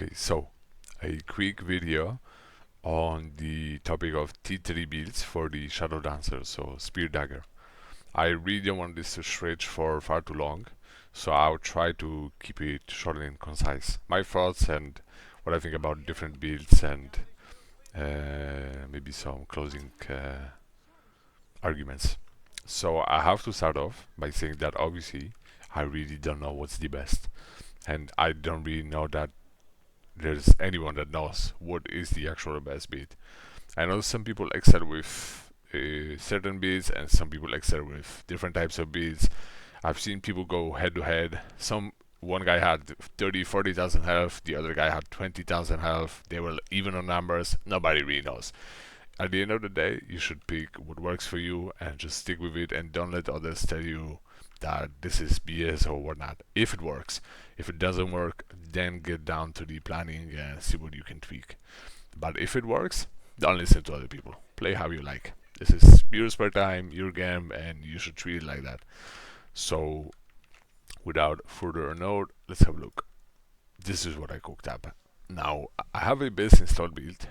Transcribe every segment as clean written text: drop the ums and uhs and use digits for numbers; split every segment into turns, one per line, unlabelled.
Okay, so a quick video on the topic of T3 builds for the Shadowdancer, so Spear Dagger. I really don't want this to stretch for far too long, so I'll try to keep it short and concise. My thoughts and what I think about different builds and maybe some closing arguments. So I have to start off by saying that obviously I really don't know what's the best, and I don't really know that there's anyone that knows what is the actual best beat. I know some people excel with certain beats, and some people excel with different types of beats. I've seen people go head to head. One guy had 30, 40,000 health, the other guy had 20,000 health. They were even on numbers. Nobody really knows. At the end of the day, you should pick what works for you and just stick with it, and don't let others tell you that this is BS or whatnot. If it works, if it doesn't work, then get down to the planning and see what you can tweak. But if it works, don't listen to other people. Play how you like. This is your spare time, your game, and you should treat it like that. So, without further ado, let's have a look. This is what I cooked up. Now, I have a base in slot build,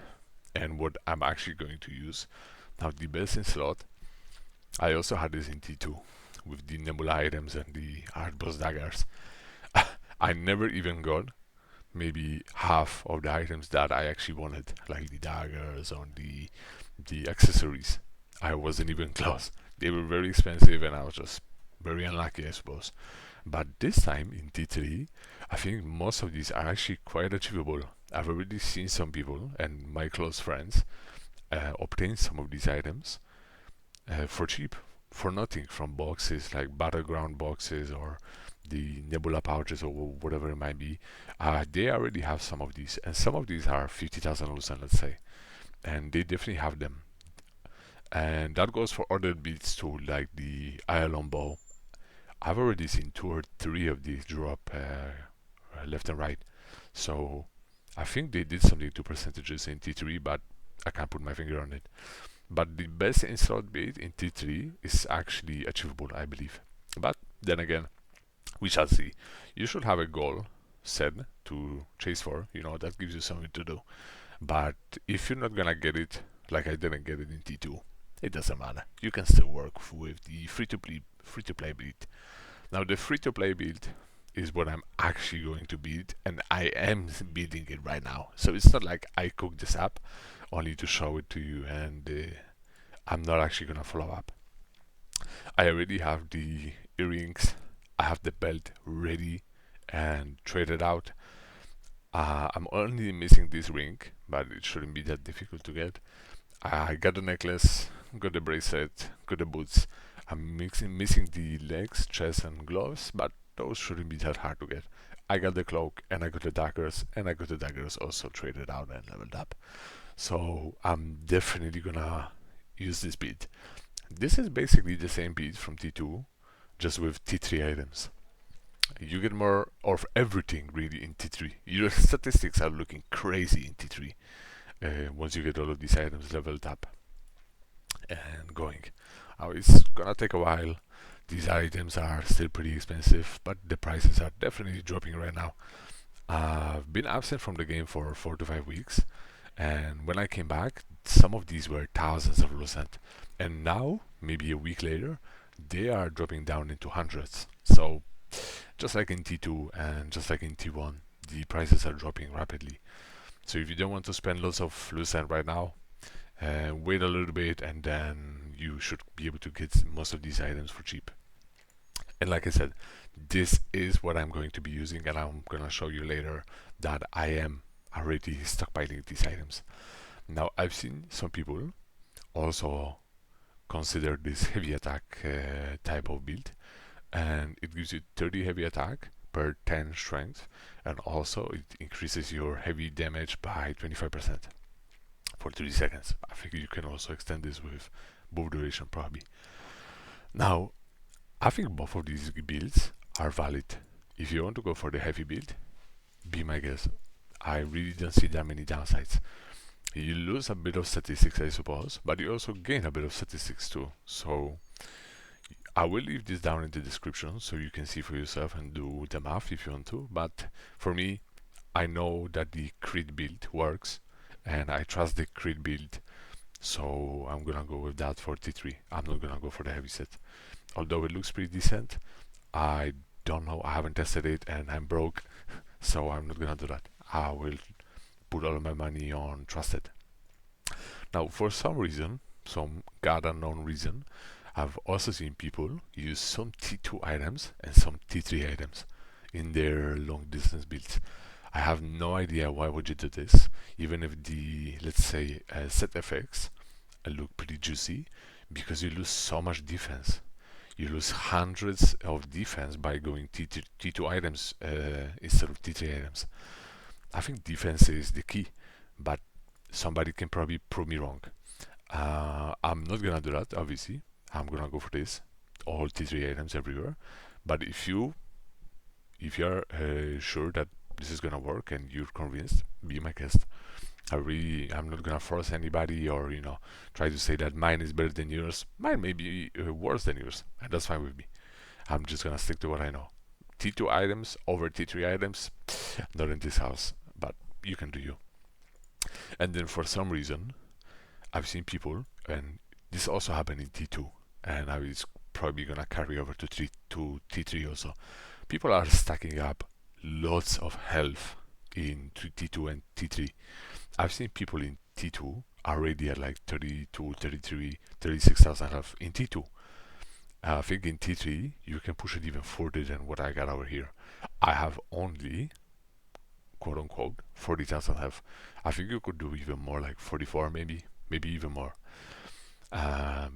and what I'm actually going to use. Now, the base in slot, I also had this in T2 with the Nebula items and the Art Boss daggers. I never even got maybe half of the items that I actually wanted, like the daggers or the accessories. I wasn't even close. They were very expensive, and I was just very unlucky, I suppose. But this time in T3, I think most of these are actually quite achievable. I've already seen some people and my close friends obtain some of these items for cheap, for nothing, from boxes like battleground boxes or the nebula pouches or whatever it might be. They already have some of these, and some of these are 50,000 lucent, let's say, and they definitely have them. And that goes for other beats too, like the Iron bow. I've already seen 2 or 3 of these drop left and right. So I think they did something to percentages in T3, but I can't put my finger on it. But the best in slot beat in T3 is actually achievable, I believe. But then again, we shall see. You should have a goal set to chase for, that gives you something to do. But if you're not gonna get it, like I didn't get it in T2, it doesn't matter. You can still work with the free to play build. Now the free to play build is what I'm actually going to build, and I am building it right now. So it's not like I cooked this up only to show it to you, and I'm not actually gonna follow up. I already have the earrings, I have the belt ready and traded out. I'm only missing this ring, but it shouldn't be that difficult to get. I got the necklace, got the bracelet, got the boots. I'm missing the legs, chest, and gloves, but those shouldn't be that hard to get. I got the cloak, and I got the daggers, and I got the daggers also traded out and leveled up. So I'm definitely gonna use this beat. This is basically the same beat from T2, just with T3 items. You get more of everything really in T3. Your statistics are looking crazy in T3 once you get all of these items leveled up and going. It's gonna take a while. These items are still pretty expensive, but the prices are definitely dropping right now. I've been absent from the game for 4 to 5 weeks, and when I came back, some of these were thousands of lucent, and now, maybe a week later, they are dropping down into hundreds. So, just like in T2 and just like in T1, the prices are dropping rapidly. So if you don't want to spend lots of lucent right now, wait a little bit, and then you should be able to get most of these items for cheap. And like I said, this is what I'm going to be using, and I'm gonna show you later that I am already stockpiling these items. Now, I've seen some people also consider this heavy attack type of build, and it gives you 30 heavy attack per 10 strength, and also it increases your heavy damage by 25% for 30 seconds. I think you can also extend this with bow duration probably. Now, I think both of these builds are valid. If you want to go for the heavy build, be my guest. I really don't see that many downsides. You lose a bit of statistics, I suppose, but you also gain a bit of statistics too. So I will leave this down in the description so you can see for yourself and do the math if you want to. But for me, I know that the crit build works, and I trust the crit build, so I'm gonna go with that for T3. I'm not gonna go for the heavy set. Although it looks pretty decent, I don't know, I haven't tested it and I'm broke, so I'm not gonna do that. I will put all of my money on trusted. Now, for some reason, some god unknown reason, I've also seen people use some T2 items and some T3 items in their long distance builds. I have no idea why would you do this, even if the, let's say, set effects look pretty juicy, because you lose so much defense. You lose hundreds of defense by going T2 items instead of T3 items. I think defense is the key, but somebody can probably prove me wrong. I'm not gonna do that, obviously. I'm gonna go for this, all T3 items everywhere. But if you're sure that this is gonna work and you're convinced, be my guest. I'm not gonna force anybody or try to say that mine is better than yours. Mine may be worse than yours, and that's fine with me. I'm just gonna stick to what I know. T2 items over T3 items, not in this house, but you can do you. And then for some reason, I've seen people, and this also happened in T2, and I was probably gonna carry over to T3 also. People are stacking up lots of health in T2 and T3. I've seen people in T2 already at like 32, 33, 36,000 health in T2. I think in T3 you can push it even further than what I got over here. I have only, quote unquote, 40,000 health. I think you could do even more, like 44 maybe even more.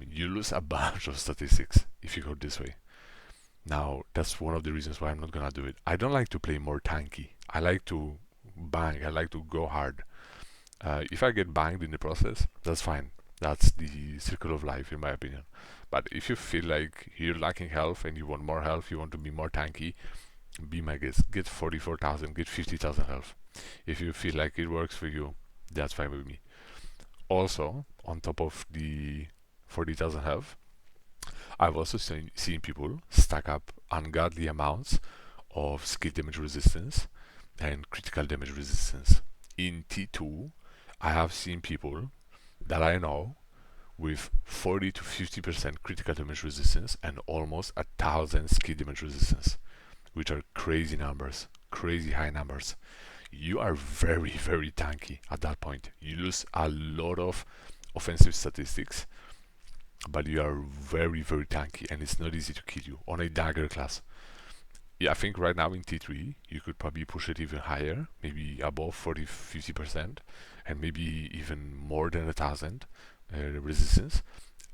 You lose a bunch of statistics if you go this way. Now, that's one of the reasons why I'm not gonna do it. I don't like to play more tanky. I like to bang, I like to go hard. If I get banged in the process, that's fine. That's the circle of life, in my opinion. But if you feel like you're lacking health and you want more health, you want to be more tanky, be my guest. Get 44,000, get 50,000 health. If you feel like it works for you, that's fine with me. Also, on top of the 40,000 health, I've also seen people stack up ungodly amounts of skill damage resistance and critical damage resistance. In T2, I have seen people that I know with 40 to 50% critical damage resistance and almost 1,000 skill damage resistance, which are crazy numbers, crazy high numbers. You are very, very tanky at that point. You lose a lot of offensive statistics, but you are very, very tanky, and it's not easy to kill you on a Dagger class. Yeah, I think right now in T3 you could probably push it even higher, maybe above 40-50%, and maybe even more than 1,000 resistance.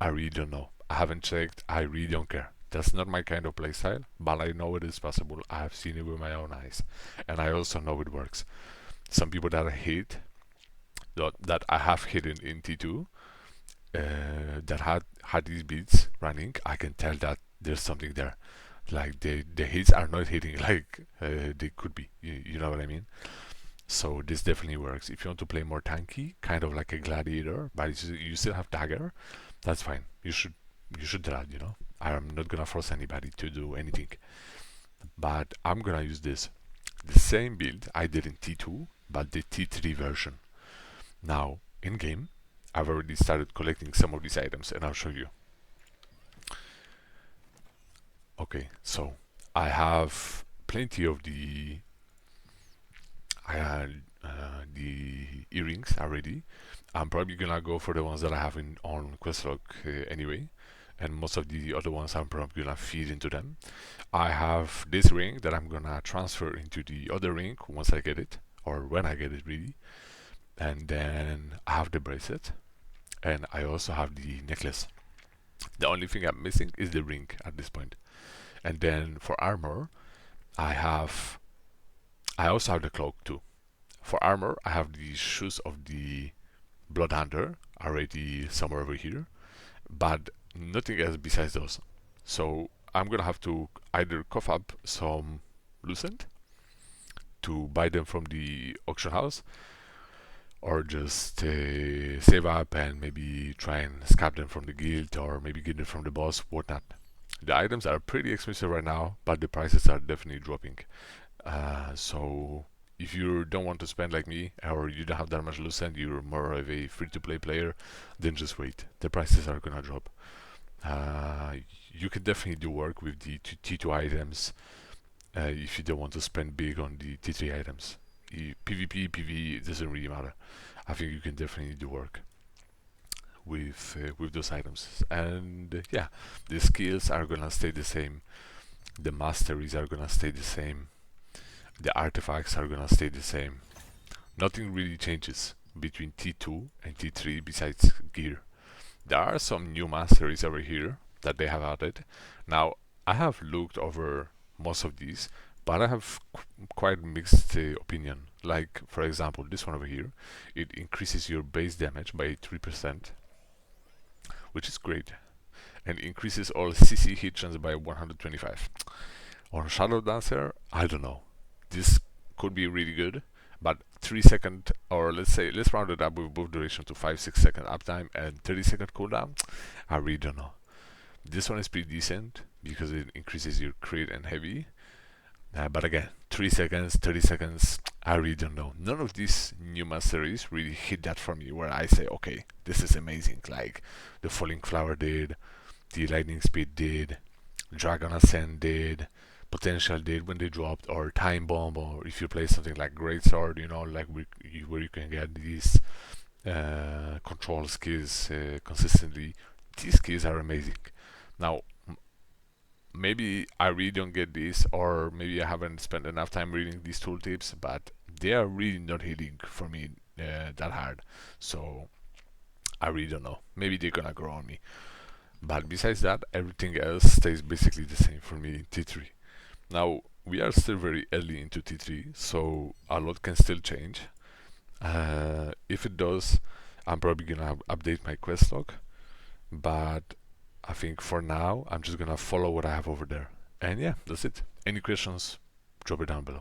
I really don't know. I haven't checked. I really don't care. That's not my kind of playstyle, but I know it is possible. I have seen it with my own eyes, and I also know it works. Some people that I hate, that I have hidden in T2, that had these beats running, I can tell that there's something there. Like the hits are not hitting like they could be. You know what I mean? So this definitely works. If you want to play more tanky, kind of like a gladiator, but you still have dagger, that's fine. You should do that. I'm not gonna force anybody to do anything, but I'm gonna use the same build I did in T2, but the T3 version. Now in game, I've already started collecting some of these items, and I'll show you. Okay, so I have plenty of the earrings already. I'm probably gonna go for the ones that I have on Questlog anyway, and most of the other ones I'm probably gonna feed into them. I have this ring that I'm gonna transfer into the other ring once I get it, or when I get it really, and then I have the bracelet, and I also have the necklace. The only thing I'm missing is the ring at this point. And then for armor, I also have the cloak too. For armor, I have the shoes of the Bloodhunter already somewhere over here, but nothing else besides those. So I'm gonna have to either cough up some lucent to buy them from the auction house, or just save up and maybe try and scalp them from the guild, or maybe get them from the boss, whatnot. The items are pretty expensive right now, but the prices are definitely dropping. So if you don't want to spend like me, or you don't have that much loose end, you're more of a free-to-play player, then just wait. The prices are gonna drop. Uh, you can definitely do work with the T2 items if you don't want to spend big on the T3 items. PvP, PvE, it doesn't really matter. I think you can definitely do work with those items. And yeah, the skills are gonna stay the same. The masteries are gonna stay the same. The artifacts are gonna stay the same. Nothing really changes between T2 and T3 besides gear. There are some new masteries over here that they have added. Now, I have looked over most of these, but I have quite mixed opinion. Like, for example, this one over here, it increases your base damage by 3%, which is great, and increases all CC hit chance by 125. On Shadowdancer, I don't know. This could be really good, but 3 second, or let's round it up with both duration to 5-6 second uptime and 30-second cooldown. I really don't know. This one is pretty decent because it increases your crit and heavy. But again, 3 seconds, 30 seconds, I really don't know. None of these new masteries really hit that for me where I say, okay, this is amazing. Like the Falling Flower did, the Lightning Speed did, Dragon Ascent did, Potential did when they dropped, or Time Bomb, or if you play something like Greatsword, like where you can get these control skills consistently. These skills are amazing. Now, maybe I really don't get this, or maybe I haven't spent enough time reading these tooltips, but they are really not hitting for me that hard. So I really don't know. Maybe they're gonna grow on me. But besides that, everything else stays basically the same for me in T3. Now, we are still very early into T3, so a lot can still change. If it does, I'm probably gonna update my quest log, but I think for now, I'm just gonna follow what I have over there. And yeah, that's it. Any questions, drop it down below.